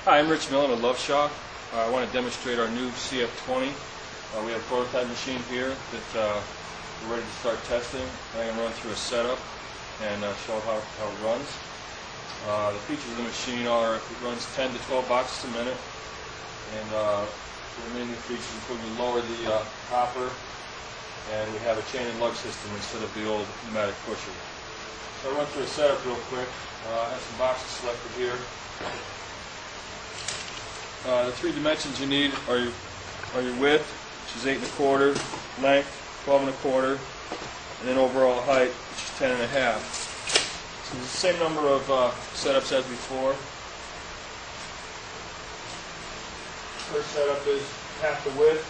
Hi, I'm Rich Millen of Loveshaw. I want to demonstrate our new CF20. We have a prototype machine here that we're ready to start testing. I'm going to run through a setup and show how it runs. The features of the machine are it runs 10 to 12 boxes a minute, and the remaining features include we lower the hopper, and we have a chain and lug system instead of the old pneumatic pusher. So I'll run through a setup real quick. I have some boxes selected here. The three dimensions you need are your width, which is 8 1/4, length 12 1/4, and then overall height, which is 10 1/2. So it's the same number of setups as before. First setup is half the width.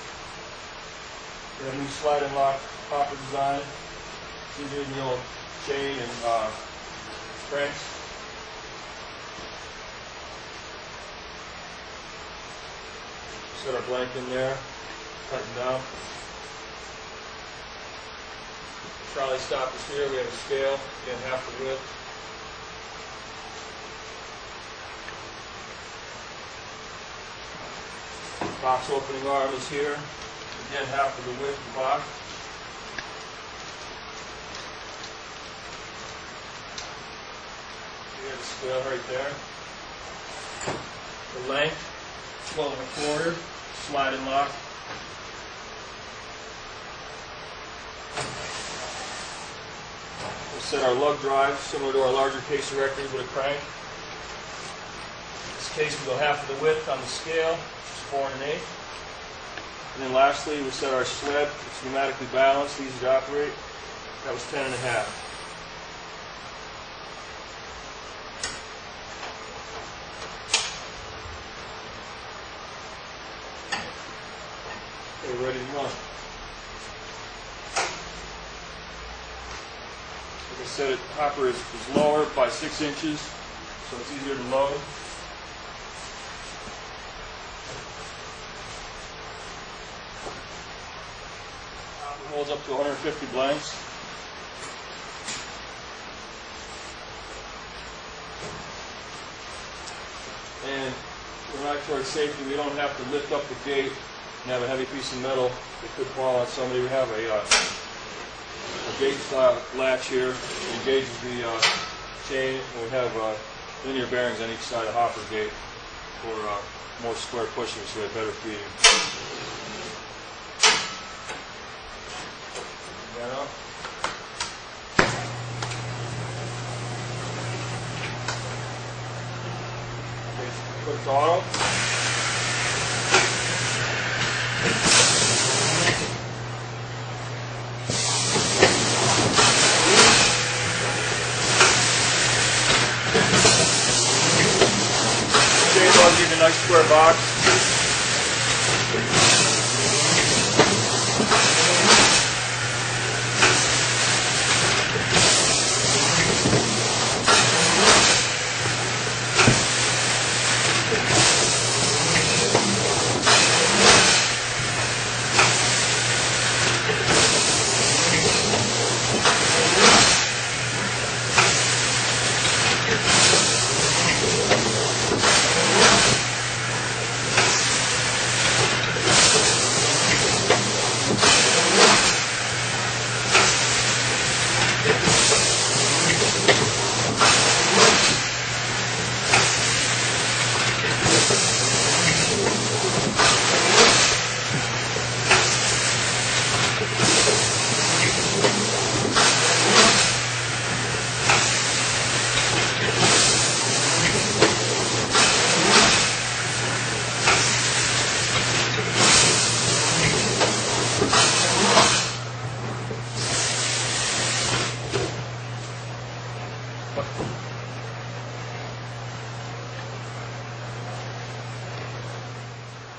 We have a new slide and lock hopper design. It's easier than the old chain and cranks. Set our blank in there, cutting down. Trolley stoppers here, we have a scale, again half the width. Box opening arm is here, again half of the width of the box. We have a scale right there. The length, 12 1/4, slide and lock. We'll set our lug drive similar to our larger case erectors with a crank. In this case we go half of the width on the scale, which is 4 1/8. And then lastly we set our sled. It's pneumatically balanced, easy to operate. That was 10 1/2. We're ready to run. Like I said, the hopper is lower by 6 inches, so it's easier to load. Hopper holds up to 150 blanks. And for regulatory safety, we don't have to lift up the gate and have a heavy piece of metal that could fall on somebody. We have a gate latch here that engages the chain, and we have linear bearings on each side of the hopper gate for more square pushing, so we have better feeding. Put it to auto. I'll give you a nice square box.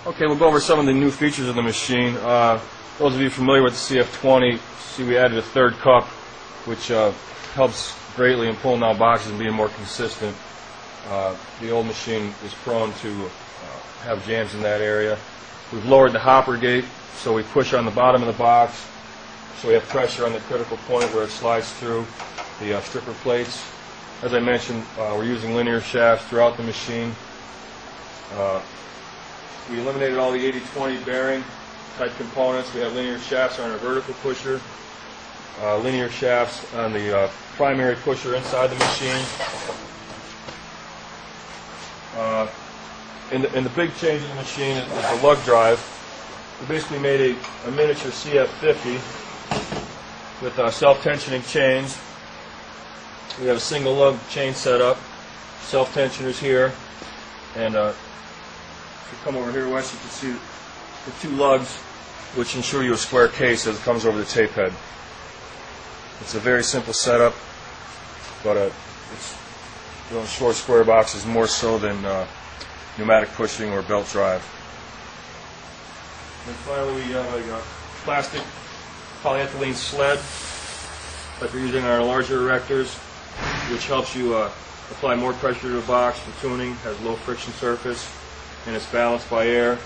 Okay, we'll go over some of the new features of the machine. Those of you familiar with the CF20, see we added a third cup, which helps greatly in pulling down boxes and being more consistent. The old machine is prone to have jams in that area. We've lowered the hopper gate, so we push on the bottom of the box, so we have pressure on the critical point where it slides through the stripper plates. As I mentioned, we're using linear shafts throughout the machine. We eliminated all the 80-20 bearing type components. We have linear shafts on our vertical pusher, linear shafts on the primary pusher inside the machine. And the big change in the machine is the lug drive. We basically made a miniature CF50 with self-tensioning chains. We have a single lug chain set up, self-tensioners here, and if you come over here, Wes, you can see the two lugs, which ensure you a square case as it comes over the tape head. It's a very simple setup, but it's short square boxes more so than pneumatic pushing or belt drive. And finally, we have a plastic polyethylene sled like we're using on our larger erectors, which helps you apply more pressure to the box for tuning, has low friction surface, and it's balanced by air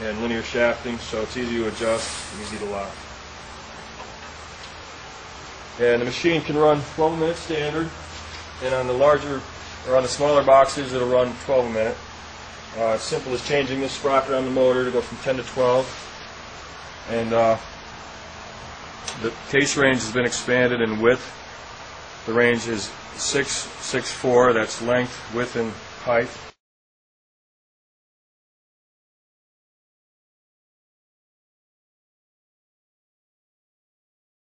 and linear shafting, so it's easy to adjust and easy to lock. And the machine can run 12 minutes standard, and on the larger or on the smaller boxes it'll run 12 a minute. As simple as changing this sprocket on the motor to go from 10 to 12. And the case range has been expanded in width. The range is 6'4", that's length, width, and height.